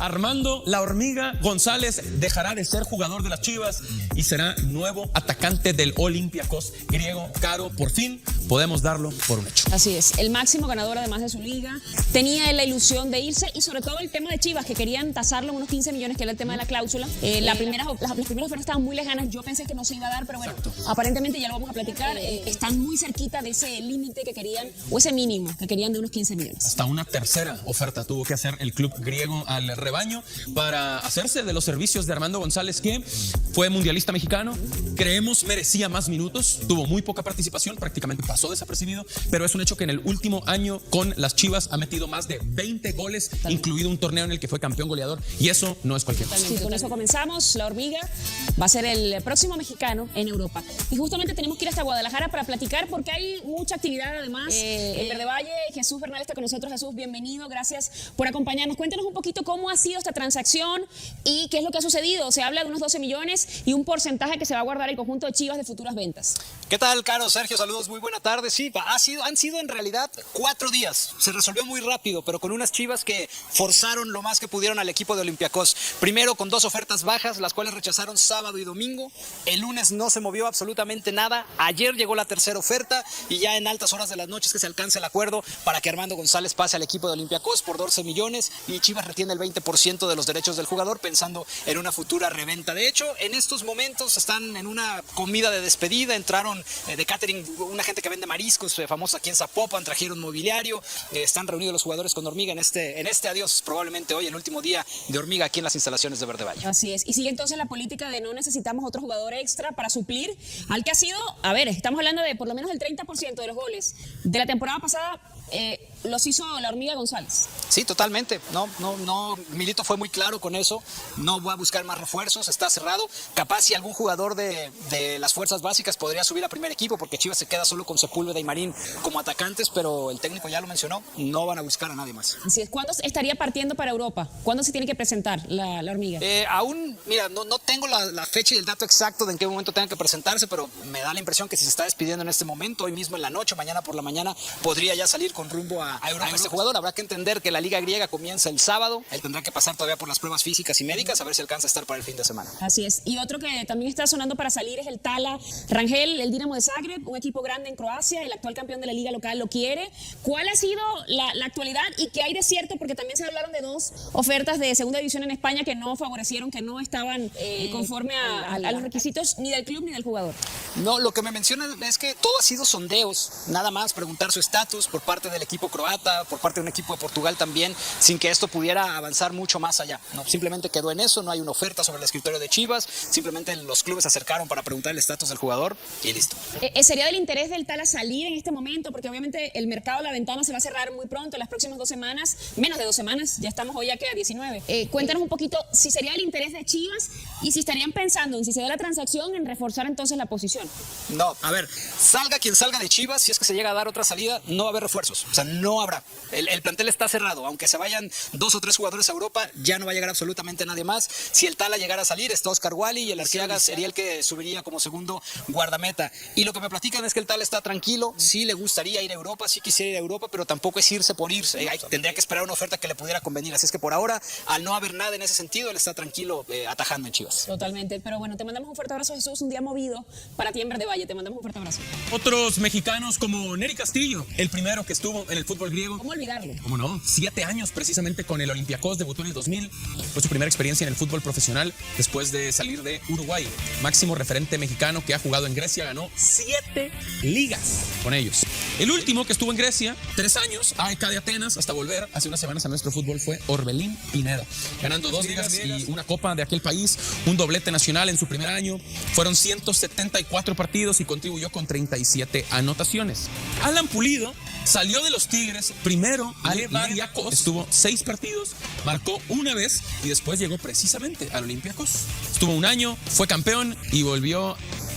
Armando La Hormiga González dejará de ser jugador de las Chivas y será nuevo atacante del Olympiacos griego. Caro, por fin podemos darlo por un hecho. Así es, el máximo ganador además de su liga. Tenía la ilusión de irse y sobre todo el tema de Chivas, que querían tasarlo en unos 15 millones, que era el tema de la cláusula. Las primeras ofertas estaban muy lejanas, yo pensé que no se iba a dar, pero bueno, aparentemente ya lo vamos a platicar. Están muy cerquita de ese límite que querían, o ese mínimo que querían de unos 15 millones. Hasta una tercera oferta tuvo que hacer el club griego al rebaño para hacerse de los servicios de Armando González, que fue mundialista mexicano. Creemos merecía más minutos, tuvo muy poca participación, prácticamente pasó desapercibido, pero es un hecho que en el último año con las Chivas ha metido más de 20 goles, incluido un torneo en el que fue campeón goleador, y eso no es cualquier cosa. Sí, con eso comenzamos. La Hormiga va a ser el próximo mexicano en Europa. Y justamente tenemos que ir hasta Guadalajara para platicar, porque hay mucha actividad además. En Verde Valle, Jesús Bernal está con nosotros. Jesús, bienvenido, gracias por acompañarnos. Cuéntanos un poquito cómo ha sido esta transacción y qué es lo que ha sucedido. Se habla de unos 12 millones y un porcentaje que se va a guardar el conjunto de Chivas de futuras ventas. ¿Qué tal, Caro? Sergio, saludos, muy buena tarde. Sí, han sido en realidad 4 días. Se resolvió muy rápido, pero con unas Chivas que forzaron lo más que pudieron al equipo de Olympiacos. Primero con 2 ofertas bajas, las cuales rechazaron sábado y domingo. El lunes no se movió absolutamente nada. Ayer llegó la tercera oferta y ya en altas horas de las noches que se alcanza el acuerdo para que Armando González pase al equipo de Olympiacos por 12 millones y Chivas retiene el 20% de los derechos del jugador pensando en una futura reventa. De hecho, en estos momentos están en una comida de despedida, entraron de catering una gente que vende mariscos, famosa aquí en Zapopan, trajeron mobiliario, están reunidos los jugadores con Hormiga en este adiós, probablemente hoy el último día de Hormiga aquí en las instalaciones de Verde Valle. Así es, y sigue entonces la política de no necesitamos otro jugador extra para suplir al que ha sido, a ver, estamos hablando de por lo menos el 30% de los goles de la temporada pasada. Los hizo La Hormiga González. Sí, totalmente. No, Milito fue muy claro con eso. No voy a buscar más refuerzos, está cerrado. Capaz si algún jugador de las fuerzas básicas podría subir a primer equipo, porque Chivas se queda solo con Sepúlveda y Marín como atacantes, pero el técnico ya lo mencionó, no van a buscar a nadie más. Así es. ¿Cuándo estaría partiendo para Europa? ¿Cuándo se tiene que presentar la Hormiga? Aún, mira, no tengo la fecha y el dato exacto de en qué momento tenga que presentarse, pero me da la impresión que si se está despidiendo en este momento, hoy mismo en la noche, mañana por la mañana, podría ya salir con rumbo a Europa. Este jugador habrá que entender que la liga griega comienza el sábado, él tendrá que pasar todavía por las pruebas físicas y médicas a ver si alcanza a estar para el fin de semana. Así es, y otro que también está sonando para salir es el Tala Rangel, el Dinamo de Zagreb, un equipo grande en Croacia, el actual campeón de la liga local lo quiere. ¿Cuál ha sido la actualidad y qué hay de cierto? Porque también se hablaron de 2 ofertas de segunda división en España que no favorecieron, que no estaban conforme a los requisitos ni del club ni del jugador. No, lo que me mencionan es que todo ha sido sondeos, nada más preguntar su estatus por parte del equipo croata, por parte de un equipo de Portugal también, sin que esto pudiera avanzar mucho más allá. No, simplemente quedó en eso, no hay una oferta sobre el escritorio de Chivas, simplemente los clubes se acercaron para preguntar el estatus del jugador y listo. ¿Sería del interés del Tala salir en este momento? Porque obviamente el mercado, la ventana se va a cerrar muy pronto, en las próximas 2 semanas, menos de 2 semanas, ya estamos hoy ya que a 19. Cuéntanos un poquito si sería el interés de Chivas y si estarían pensando en, si se da la transacción, en reforzar entonces la posición. No, a ver, salga quien salga de Chivas, si es que se llega a dar otra salida, no va a haber refuerzos, o sea, no habrá. El plantel está cerrado, aunque se vayan 2 o 3 jugadores a Europa, ya no va a llegar absolutamente nadie más. Si el Tala llegara a salir, está Oscar Wally y el Arciaga sería el que subiría como segundo guardameta. Y lo que me platican es que el Tala está tranquilo, sí le gustaría ir a Europa, sí quisiera ir a Europa, pero tampoco es irse por irse. Tendría que esperar una oferta que le pudiera convenir. Así es que por ahora, al no haber nada en ese sentido, él está tranquilo atajando en Chivas. Totalmente, pero bueno, te mandamos un fuerte abrazo, Jesús, un día movido para ti en Verde Valle, te mandamos un fuerte abrazo. Otros mexicanos como Nery Castillo, el primero que estuvo en el fútbol griego. ¿Cómo olvidarlo? ¿Cómo no? 7 años precisamente con el Olympiacos, debutó en el 2000. Fue su primera experiencia en el fútbol profesional después de salir de Uruguay. Máximo referente mexicano que ha jugado en Grecia, ganó 7 ligas con ellos. El último que estuvo en Grecia, 3 años, AEK de Atenas, hasta volver hace unas semanas a nuestro fútbol, fue Orbelín Pineda, ganando 2 ligas y una copa de aquel país, un doblete nacional en su primer año. Fueron 174 partidos y contribuyó con 37 anotaciones. Alan Pulido salió de los Tigres primero al Olympiacos, estuvo 6 partidos, marcó 1 vez y después llegó precisamente al Olympiacos. Estuvo 1 año, fue campeón y volvió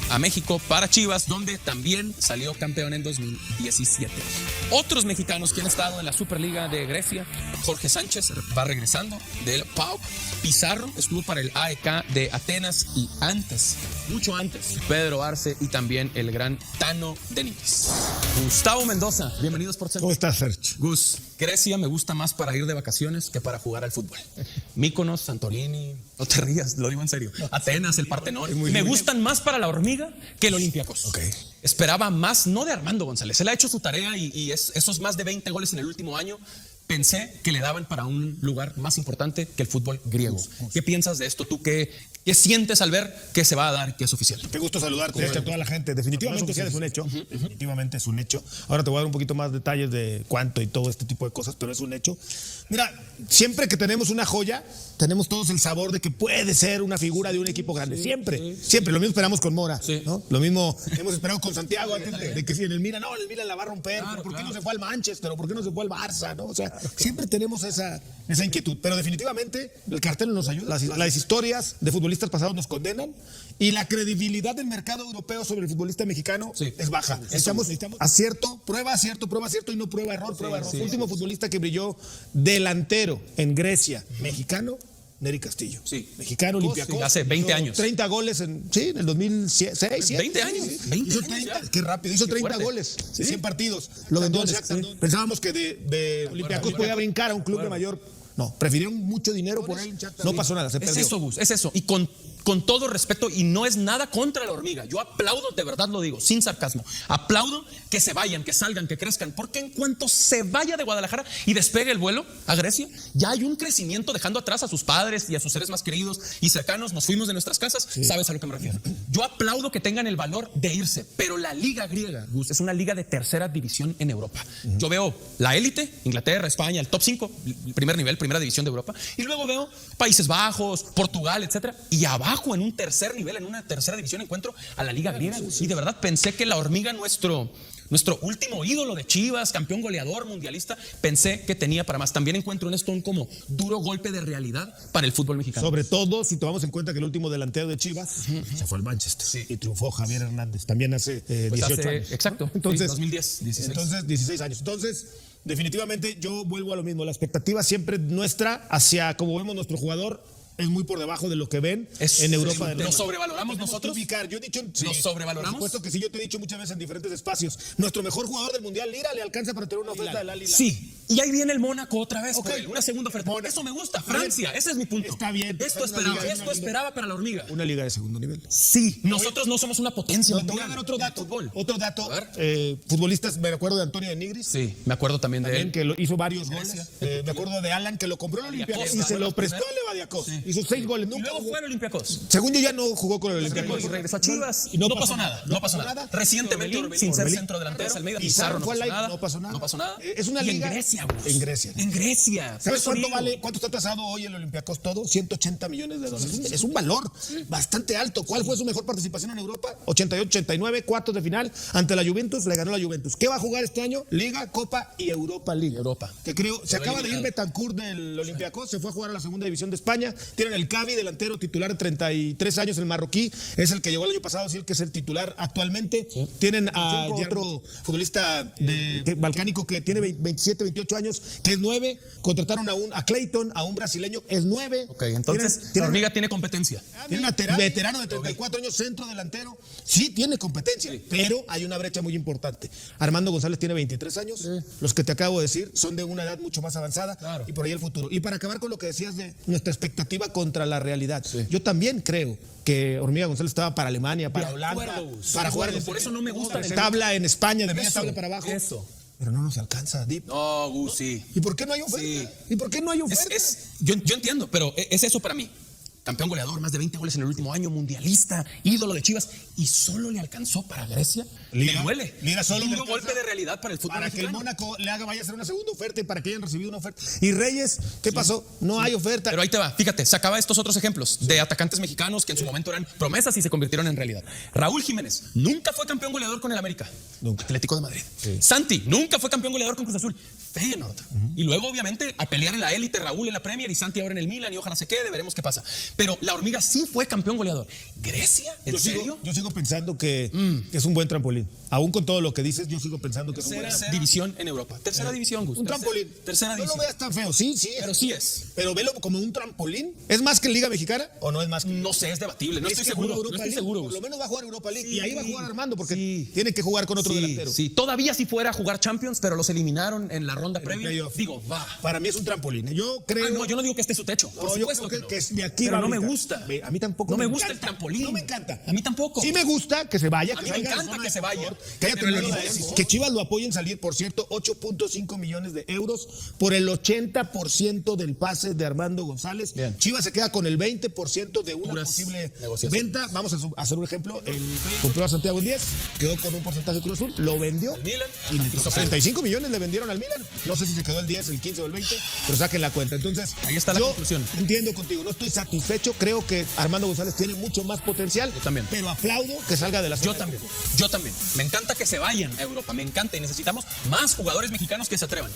a México para Chivas, donde también salió campeón en 2017. Otros mexicanos que han estado en la Superliga de Grecia, Jorge Sánchez va regresando del PAOK, Pizarro estuvo para el AEK de Atenas y antes, mucho antes, Pedro Arce y también el gran Tano Denitis. Gustavo Mendoza, bienvenidos por ¿Cómo estás, Sergio? Gus, Grecia me gusta más para ir de vacaciones que para jugar al fútbol. Mykonos, Santorini, no te rías, lo digo en serio. Atenas, el Partenón, me gustan más para la hormiga que el Olympiacos. Ok. Esperaba más, no de Armando González, él ha hecho su tarea y esos más de 20 goles en el último año, pensé que le daban para un lugar más importante que el fútbol griego. ¿Qué piensas de esto? ¿Tú qué sientes al ver que se va a dar, que es oficial? Qué gusto saludarte a toda la gente. Definitivamente sí es un hecho. Definitivamente es un hecho. Ahora te voy a dar un poquito más detalles de cuánto y todo este tipo de cosas, pero es un hecho. Mira, siempre que tenemos una joya, tenemos todos el sabor de que puede ser una figura de un equipo grande. Siempre. Lo mismo esperamos con Mora, ¿no? Lo mismo hemos esperado con Santiago antes de que si en el Milan, el Milan la va a romper. ¿Por qué no se fue al Manchester? ¿O por qué no se fue al Barça? ¿No? O sea, siempre tenemos esa inquietud. Pero definitivamente el cartel nos ayuda. Las historias de futbolistas pasados nos condenan y la credibilidad del mercado europeo sobre el futbolista mexicano es baja. Necesitamos acierto, prueba, acierto y no prueba, error. Último futbolista que brilló delantero en Grecia, mexicano, Nery Castillo. Sí. Mexicano, Olympiacos. Hace 20 años. 30 goles en el 2006. 20 años. 20 hizo años 30, ya. qué rápido. Hizo 30 fuerte. goles en 100 partidos. Lo vendió al Shakhtar. Pensábamos que de Olympiacos podía brincar a un club de mayor. No, prefirieron mucho dinero por él. No pasó nada, se perdió. Es eso, Gus, es eso. Y con todo respeto, y no es nada contra la hormiga. Yo aplaudo, de verdad lo digo, sin sarcasmo. Aplaudo que se vayan, que salgan, que crezcan. Porque en cuanto se vaya de Guadalajara y despegue el vuelo a Grecia, ya hay un crecimiento dejando atrás a sus padres y a sus seres más queridos y cercanos. Nos fuimos de nuestras casas, sabes a lo que me refiero. Yo aplaudo que tengan el valor de irse, pero la liga griega, Gus, es una liga de tercera división en Europa. Yo veo la élite, Inglaterra, España, el top 5, primer nivel, primera división de Europa, y luego veo Países Bajos, Portugal, etcétera, y abajo en un tercer nivel, en una tercera división, encuentro a la liga griega. Y de verdad pensé que la hormiga, nuestro último ídolo de Chivas, campeón goleador, mundialista, pensé que tenía para más. También encuentro en esto un como duro golpe de realidad para el fútbol mexicano. Sobre todo si tomamos en cuenta que el último delantero de Chivas se fue al Manchester y triunfó Javier Hernández, también hace 18 años. Exacto, entonces, 2010, 16. Entonces, 16 años. Entonces, definitivamente yo vuelvo a lo mismo. La expectativa siempre nuestra hacia cómo vemos nuestro jugador es muy por debajo de lo que ven en Europa. ¿Lo sobrevaloramos nosotros? Yo he dicho, ¿Lo sobrevaloramos? Por supuesto que sí, yo te he dicho muchas veces en diferentes espacios. Nuestro mejor jugador del Mundial, Lira, le alcanza para tener una oferta del Al-Hilal. Sí, y ahí viene el Mónaco otra vez, una segunda oferta. Eso me gusta, Francia, ese es mi punto. Está bien. Esto esperaba para la hormiga. Una liga de segundo nivel. Sí, nosotros no somos una potencia. Te voy a dar otro dato. Futbolistas, me acuerdo de Antonio de Nigris. Sí, me acuerdo también de él. Que hizo varios goles. Me acuerdo de Alan, que lo compró en Olympiacos y se lo prestó a Levadiakos. Hizo 6 goles. Y luego fue al Olympiacos. Según yo ya no jugó con el Olympiacos. Y regresó a Chivas. Y no pasó nada. Recientemente, sin ser centro delantero, Almeida, Pizarro no pasó nada. No pasó nada. Es una liga. En Grecia. ¿Sabes cuánto vale? ¿Cuánto está tasado hoy el Olympiacos todo? $180 millones. Es un valor bastante alto. ¿Cuál fue su mejor participación en Europa? 88, 89, cuartos de final ante la Juventus, le ganó la Juventus. ¿Qué va a jugar este año? Liga, Copa y Europa League. Que creo, se acaba de ir Betancourt del Olympiacos, se fue a jugar a la segunda división de España. Tienen el Cavi, delantero titular de 33 años, el marroquí, es el que llegó el año pasado, sí, el que es el titular actualmente. Tienen a otro futbolista balcánico que tiene 27, 28 años, que es 9. Contrataron a Clayton, a un brasileño, es 9. Ok, entonces la hormiga tiene competencia. Tiene un veterano de 34 años, centro delantero. Sí, tiene competencia, pero hay una brecha muy importante. Armando González tiene 23 años. Los que te acabo de decir son de una edad mucho más avanzada y por ahí el futuro. Y para acabar con lo que decías de nuestra expectativa contra la realidad. Yo también creo que Hormiga González estaba para Alemania, para Holanda, para jugar. Por eso no me gusta. Tabla en España, de media tabla para abajo. Pero no nos alcanza, Dip. No, Gus, sí. ¿Y por qué no hay oferta? ¿Y por qué no hay oferta? Yo entiendo, pero es eso para mí. Campeón goleador, más de 20 goles en el último año, mundialista, ídolo de Chivas, y solo le alcanzó para Grecia. Le duele. Mira, solo un golpe de realidad para el fútbol para mexicano. Que el Mónaco vaya a hacer una segunda oferta y para que hayan recibido una oferta. Y Reyes, ¿qué pasó? No hay oferta. Pero ahí te va, fíjate, sacaba estos otros ejemplos de atacantes mexicanos que en su momento eran promesas y se convirtieron en realidad. Raúl Jiménez nunca fue campeón goleador con el América. Nunca. Atlético de Madrid. Santi nunca fue campeón goleador con Cruz Azul. Feyenoord. Y luego, obviamente, a pelear en la élite, Raúl en la Premier y Santi ahora en el Milan y ojalá se quede, veremos qué pasa. pero la hormiga sí fue campeón goleador. ¿Grecia? ¿En serio? Yo sigo pensando que es un buen trampolín. Aún con todo lo que dices, yo sigo pensando que es un buen Tercera trampolín. división en Europa. Tercera división, Gus. Un trampolín. Tercera No división. lo veas tan feo. Sí, sí. Pero sí es. Pero velo como un trampolín. ¿Es más que Liga Mexicana o no es más que No sé, es debatible. No Es estoy que seguro. juega No Europa estoy League. seguro, Por Gus. lo menos va a jugar Europa League. Sí. Y ahí va a jugar Armando porque Sí. tiene que jugar con otro delantero. Sí, todavía si fuera a jugar Champions, pero los eliminaron en la ronda previa. playoff. Digo, va. Para mí es un trampolín. Yo creo. No, yo no digo que este es su techo. Por No, yo supuesto creo no. que de aquí Pero va a no me brincar. gusta. A mí tampoco No me gusta el encanta. trampolín. No me encanta. A mí tampoco. Sí me gusta que se vaya. A que mí me salga de encanta zona que de se vaya. confort. Cállate, Pero Lolo. no. Que Chivas lo apoyen salir, por cierto, 8.5 millones de euros por el 80% del pase de Armando González. Bien. Chivas se queda con el 20% de una Puras posible negociaciones. venta. Vamos a hacer un ejemplo. Compró a Santiago en 10, quedó con un porcentaje de Cruz Azul, lo vendió. El Milan Y le hizo tocó 35 millones le vendieron al Milan. No sé si se quedó el 10, el 15 o el 20, pero saquen la cuenta. Entonces, Ahí está la yo conclusión. entiendo contigo, no estoy satisfecho. Creo que Armando González tiene mucho más potencial. Yo también. Pero aplaudo que salga de la zona Yo de también, confort. yo también. Me encanta que se vayan a Europa, me encanta y necesitamos más jugadores mexicanos que se atrevan.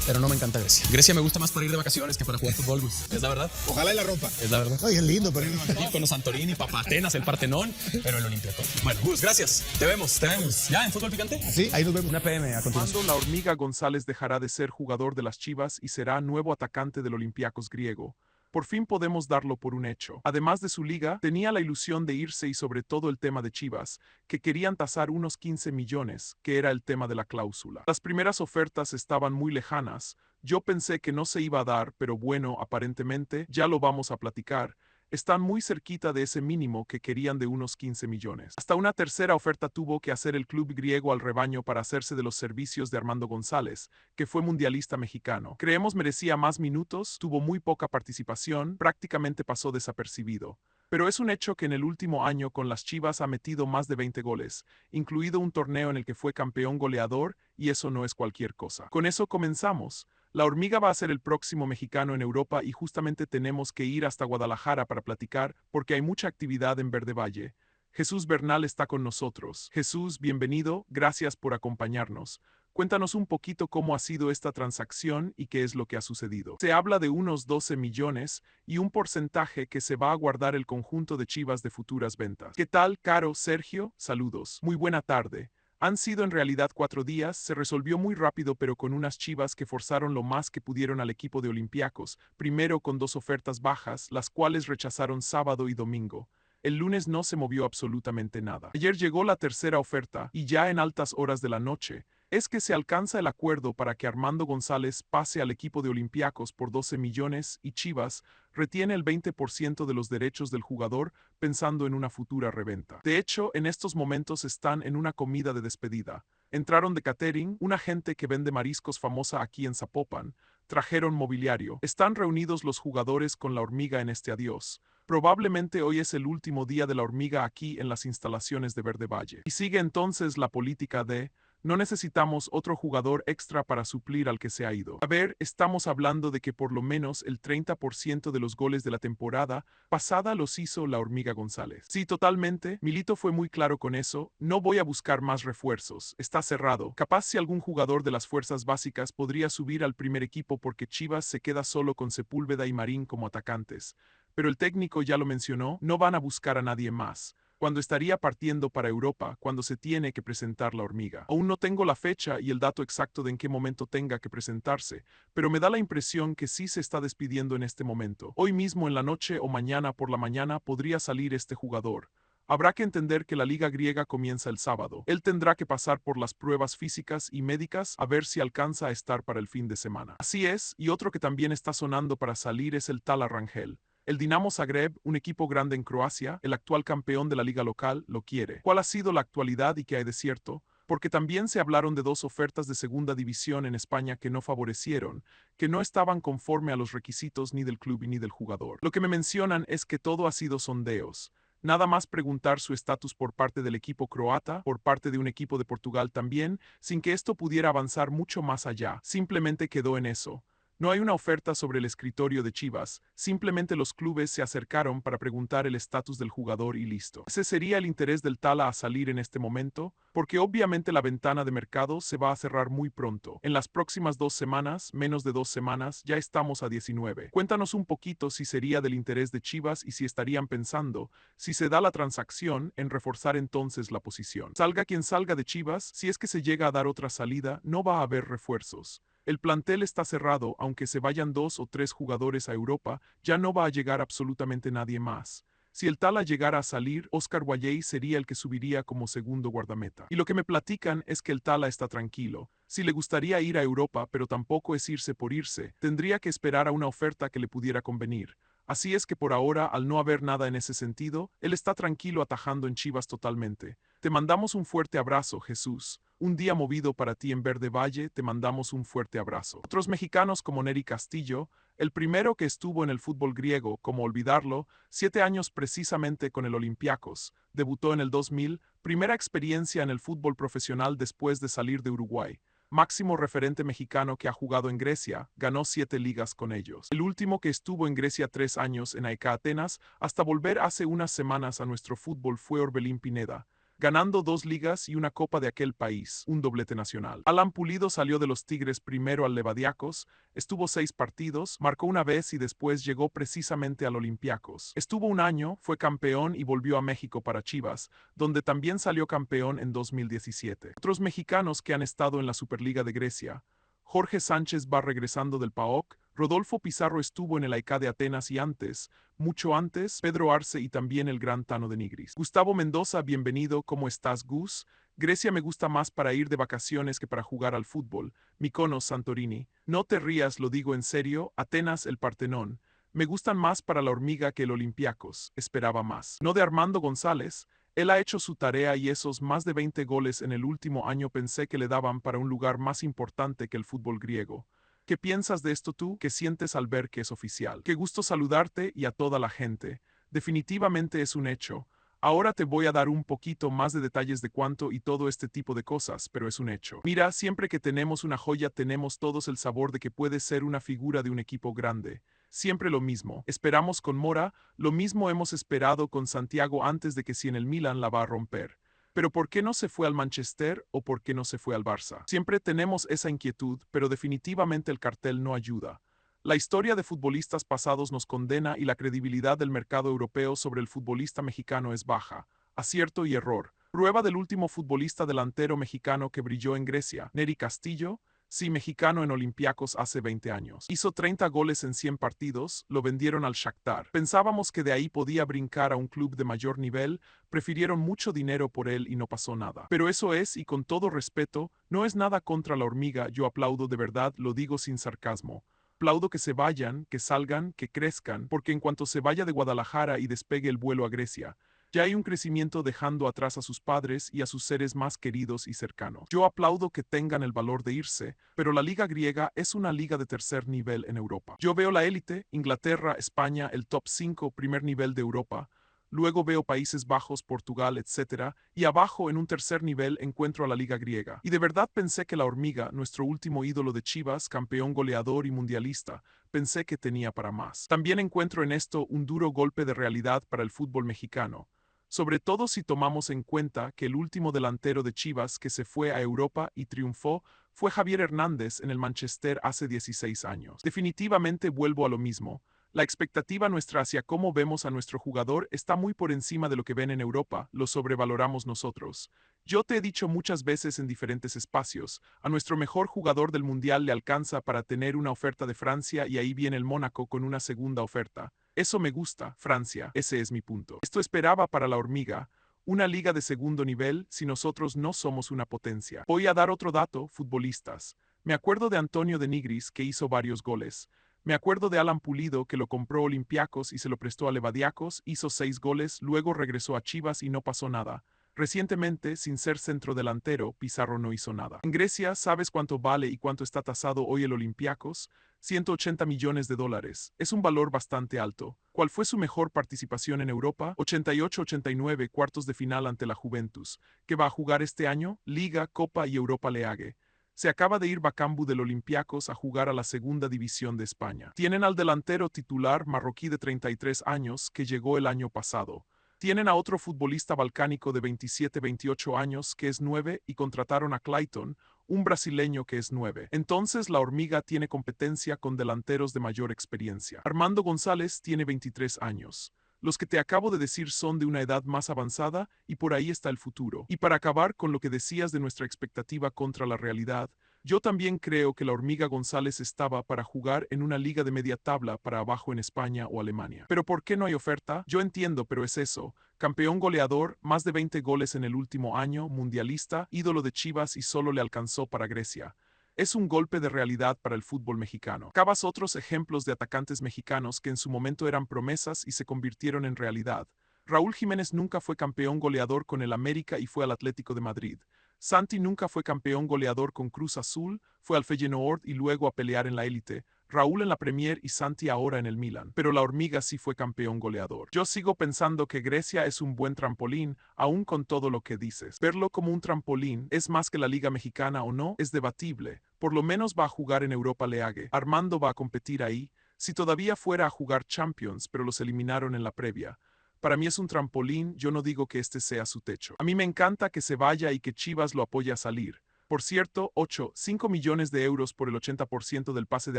Pero no me encanta Grecia. Grecia me gusta más para ir de vacaciones que para jugar fútbol, Gus. Es la verdad, Ojalá y la rompa. es la verdad. Ay, es lindo, pero Ir con los Santorini, Papa Atenas, el Partenón, pero el Olympiacos. Bueno, Gus, gracias. Te vemos, te vemos. ¿Ya en Fútbol Picante? sí, ahí nos vemos. Una PM a continuación. Cuando la hormiga González dejará de ser jugador de las Chivas y será nuevo atacante del Olympiacos griego. Por fin podemos darlo por un hecho. Además de su liga, tenía la ilusión de irse y sobre todo el tema de Chivas, que querían tasar unos 15 millones, que era el tema de la cláusula. Las primeras ofertas estaban muy lejanas. Yo pensé que no se iba a dar, pero bueno, aparentemente, ya lo vamos a platicar. Están muy cerquita de ese mínimo que querían de unos 15 millones. Hasta una tercera oferta tuvo que hacer el club griego al rebaño para hacerse de los servicios de Armando González, que fue mundialista mexicano. Creemos merecía más minutos, tuvo muy poca participación, prácticamente pasó desapercibido. Pero es un hecho que en el último año con las Chivas ha metido más de 20 goles, incluido un torneo en el que fue campeón goleador, y eso no es cualquier cosa. Con eso comenzamos. La hormiga va a ser el próximo mexicano en Europa y justamente tenemos que ir hasta Guadalajara para platicar porque hay mucha actividad en Verde Valle. Jesús Bernal está con nosotros. Jesús, bienvenido, gracias por acompañarnos. Cuéntanos un poquito cómo ha sido esta transacción y qué es lo que ha sucedido. Se habla de unos 12 millones y un porcentaje que se va a guardar el conjunto de Chivas de futuras ventas. ¿Qué tal, Caro, Sergio? Saludos. Muy buena tarde. Han sido en realidad 4 días, se resolvió muy rápido pero con unas Chivas que forzaron lo más que pudieron al equipo de Olympiacos, primero con 2 ofertas bajas, las cuales rechazaron sábado y domingo. El lunes no se movió absolutamente nada. Ayer llegó la tercera oferta y ya en altas horas de la noche, es que se alcanza el acuerdo para que Armando González pase al equipo de Olympiacos por 12 millones y Chivas retiene el 20% de los derechos del jugador pensando en una futura reventa. De hecho, en estos momentos están en una comida de despedida. Entraron de catering, una gente que vende mariscos famosa aquí en Zapopan, trajeron mobiliario. Están reunidos los jugadores con la hormiga en este adiós. Probablemente hoy es el último día de la hormiga aquí en las instalaciones de Verde Valle. Y sigue entonces la política de no necesitamos otro jugador extra para suplir al que se ha ido. A ver, estamos hablando de que por lo menos el 30% de los goles de la temporada pasada los hizo la hormiga González. Sí, totalmente. Milito fue muy claro con eso. No voy a buscar más refuerzos. Está cerrado. Capaz si algún jugador de las fuerzas básicas podría subir al primer equipo porque Chivas se queda solo con Sepúlveda y Marín como atacantes. Pero el técnico ya lo mencionó, no van a buscar a nadie más. Cuando estaría partiendo para Europa, cuando se tiene que presentar la hormiga. Aún no tengo la fecha y el dato exacto de en qué momento tenga que presentarse, pero me da la impresión que sí se está despidiendo en este momento. Hoy mismo en la noche o mañana por la mañana podría salir este jugador. Habrá que entender que la liga griega comienza el sábado. Él tendrá que pasar por las pruebas físicas y médicas a ver si alcanza a estar para el fin de semana. Así es, y otro que también está sonando para salir es el tal Rangel. El Dinamo Zagreb, un equipo grande en Croacia, el actual campeón de la liga local, lo quiere. ¿Cuál ha sido la actualidad y qué hay de cierto? Porque también se hablaron de 2 ofertas de segunda división en España que no favorecieron, que no estaban conforme a los requisitos ni del club ni del jugador. Lo que me mencionan es que todo ha sido sondeos. Nada más preguntar su estatus por parte del equipo croata, por parte de un equipo de Portugal también, sin que esto pudiera avanzar mucho más allá. Simplemente quedó en eso. No hay una oferta sobre el escritorio de Chivas, simplemente los clubes se acercaron para preguntar el estatus del jugador y listo. ¿Ese sería el interés del Tala a salir en este momento? Porque obviamente la ventana de mercado se va a cerrar muy pronto. En las próximas 2 semanas, menos de 2 semanas, ya estamos a 19. Cuéntanos un poquito si sería del interés de Chivas y si estarían pensando, si se da la transacción, en reforzar entonces la posición. Salga quien salga de Chivas, si es que se llega a dar otra salida, no va a haber refuerzos. El plantel está cerrado, aunque se vayan 2 o 3 jugadores a Europa, ya no va a llegar absolutamente nadie más. Si el Tala llegara a salir, Oscar Guayey sería el que subiría como segundo guardameta. Y lo que me platican es que el Tala está tranquilo. Si le gustaría ir a Europa, pero tampoco es irse por irse, tendría que esperar a una oferta que le pudiera convenir. Así es que por ahora, al no haber nada en ese sentido, él está tranquilo atajando en Chivas totalmente. Te mandamos un fuerte abrazo, Jesús. Un día movido para ti en Verde Valle, te mandamos un fuerte abrazo. Otros mexicanos como Nery Castillo, el primero que estuvo en el fútbol griego, como olvidarlo, 7 años precisamente con el Olympiacos, debutó en el 2000, primera experiencia en el fútbol profesional después de salir de Uruguay. Máximo referente mexicano que ha jugado en Grecia, ganó 7 ligas con ellos. El último que estuvo en Grecia 3 años en AEK Atenas, hasta volver hace unas semanas a nuestro fútbol fue Orbelín Pineda, ganando 2 ligas y una copa de aquel país, un doblete nacional. Alan Pulido salió de los Tigres primero al Levadiakos, estuvo 6 partidos, marcó una vez y después llegó precisamente al Olympiacos. Estuvo un año, fue campeón y volvió a México para Chivas, donde también salió campeón en 2017. Otros mexicanos que han estado en la Superliga de Grecia: Jorge Sánchez va regresando del PAOK, Rodolfo Pizarro estuvo en el AEK de Atenas y antes, mucho antes, Pedro Arce y también el gran Tano de Nigris. Gustavo Mendoza, bienvenido, ¿cómo estás, Gus? Grecia me gusta más para ir de vacaciones que para jugar al fútbol. Mykonos, Santorini. No te rías, lo digo en serio, Atenas, el Partenón. Me gustan más para la hormiga que el Olympiacos, esperaba más. No de Armando González. Él ha hecho su tarea y esos más de 20 goles en el último año pensé que le daban para un lugar más importante que el fútbol griego. ¿Qué piensas de esto tú? ¿Qué sientes al ver que es oficial? Qué gusto saludarte y a toda la gente. Definitivamente es un hecho. Ahora te voy a dar un poquito más de detalles de cuánto y todo este tipo de cosas, pero es un hecho. Mira, siempre que tenemos una joya tenemos todos el sabor de que puede ser una figura de un equipo grande. Siempre lo mismo. Esperamos con Mora, lo mismo hemos esperado con Santiago antes de que si en el Milan la va a romper. Pero ¿por qué no se fue al Manchester o por qué no se fue al Barça? Siempre tenemos esa inquietud, pero definitivamente el cartel no ayuda. La historia de futbolistas pasados nos condena y la credibilidad del mercado europeo sobre el futbolista mexicano es baja. Acierto y error. Prueba del último futbolista delantero mexicano que brilló en Grecia, Nery Castillo. Sí, mexicano en Olympiacos hace 20 años. Hizo 30 goles en 100 partidos, lo vendieron al Shakhtar. Pensábamos que de ahí podía brincar a un club de mayor nivel, prefirieron mucho dinero por él y no pasó nada. Pero eso es, y con todo respeto, no es nada contra la hormiga, yo aplaudo de verdad, lo digo sin sarcasmo. Aplaudo que se vayan, que salgan, que crezcan, porque en cuanto se vaya de Guadalajara y despegue el vuelo a Grecia, ya hay un crecimiento dejando atrás a sus padres y a sus seres más queridos y cercanos. Yo aplaudo que tengan el valor de irse, pero la liga griega es una liga de tercer nivel en Europa. Yo veo la élite, Inglaterra, España, el top 5, primer nivel de Europa. Luego veo Países Bajos, Portugal, etc. Y abajo, en un tercer nivel, encuentro a la liga griega. Y de verdad pensé que la hormiga, nuestro último ídolo de Chivas, campeón goleador y mundialista, pensé que tenía para más. También encuentro en esto un duro golpe de realidad para el fútbol mexicano. Sobre todo si tomamos en cuenta que el último delantero de Chivas que se fue a Europa y triunfó fue Javier Hernández en el Manchester hace 16 años. Definitivamente vuelvo a lo mismo. La expectativa nuestra hacia cómo vemos a nuestro jugador está muy por encima de lo que ven en Europa, lo sobrevaloramos nosotros. Yo te he dicho muchas veces en diferentes espacios, a nuestro mejor jugador del Mundial le alcanza para tener una oferta de Francia y ahí viene el Mónaco con una segunda oferta. Eso me gusta, Francia, ese es mi punto. Esto esperaba para la hormiga, una liga de segundo nivel si nosotros no somos una potencia. Voy a dar otro dato, futbolistas. Me acuerdo de Antonio de Nigris que hizo varios goles. Me acuerdo de Alan Pulido que lo compró Olympiacos y se lo prestó a Levadiakos, hizo 6 goles, luego regresó a Chivas y no pasó nada. Recientemente, sin ser centrodelantero, Pizarro no hizo nada. En Grecia, ¿sabes cuánto vale y cuánto está tasado hoy el Olympiacos? 180 millones de dólares. Es un valor bastante alto. ¿Cuál fue su mejor participación en Europa? 88-89 cuartos de final ante la Juventus. ¿Qué va a jugar este año? Liga, Copa y Europa League. Se acaba de ir Bakambu del Olympiacos a jugar a la segunda división de España. Tienen al delantero titular marroquí de 33 años que llegó el año pasado. Tienen a otro futbolista balcánico de 27-28 años que es 9 y contrataron a Clayton, un brasileño que es 9. Entonces la Hormiga tiene competencia con delanteros de mayor experiencia. Armando González tiene 23 años. Los que te acabo de decir son de una edad más avanzada y por ahí está el futuro. Y para acabar con lo que decías de nuestra expectativa contra la realidad, yo también creo que la Hormiga González estaba para jugar en una liga de media tabla para abajo en España o Alemania. ¿Pero por qué no hay oferta? Yo entiendo, pero es eso. Campeón goleador, más de 20 goles en el último año, mundialista, ídolo de Chivas y solo le alcanzó para Grecia. Es un golpe de realidad para el fútbol mexicano. Cabas otros ejemplos de atacantes mexicanos que en su momento eran promesas y se convirtieron en realidad. Raúl Jiménez nunca fue campeón goleador con el América y fue al Atlético de Madrid. Santi nunca fue campeón goleador con Cruz Azul, fue al Feyenoord y luego a pelear en la élite. Raúl en la Premier y Santi ahora en el Milan, pero la Hormiga sí fue campeón goleador. Yo sigo pensando que Grecia es un buen trampolín, aún con todo lo que dices. Verlo como un trampolín es más que la Liga Mexicana o no, es debatible. Por lo menos va a jugar en Europa League. Armando va a competir ahí. Si todavía fuera a jugar Champions, pero los eliminaron en la previa. Para mí es un trampolín, yo no digo que este sea su techo. A mí me encanta que se vaya y que Chivas lo apoye a salir. Por cierto, 5 millones de euros por el 80% del pase de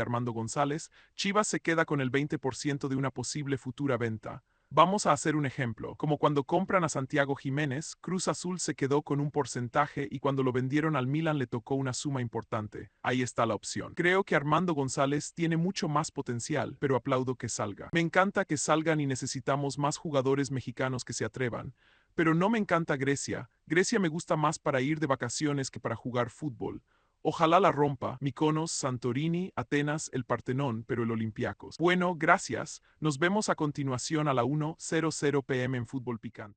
Armando González, Chivas se queda con el 20% de una posible futura venta. Vamos a hacer un ejemplo. Como cuando compran a Santiago Jiménez, Cruz Azul se quedó con un porcentaje y cuando lo vendieron al Milan le tocó una suma importante. Ahí está la opción. Creo que Armando González tiene mucho más potencial, pero aplaudo que salga. Me encanta que salgan y necesitamos más jugadores mexicanos que se atrevan. Pero no me encanta Grecia. Grecia me gusta más para ir de vacaciones que para jugar fútbol. Ojalá la rompa, Mykonos, Santorini, Atenas, el Partenón, pero el Olympiacos. Bueno, gracias. Nos vemos a continuación a la 1:00 p.m. en Fútbol Picante.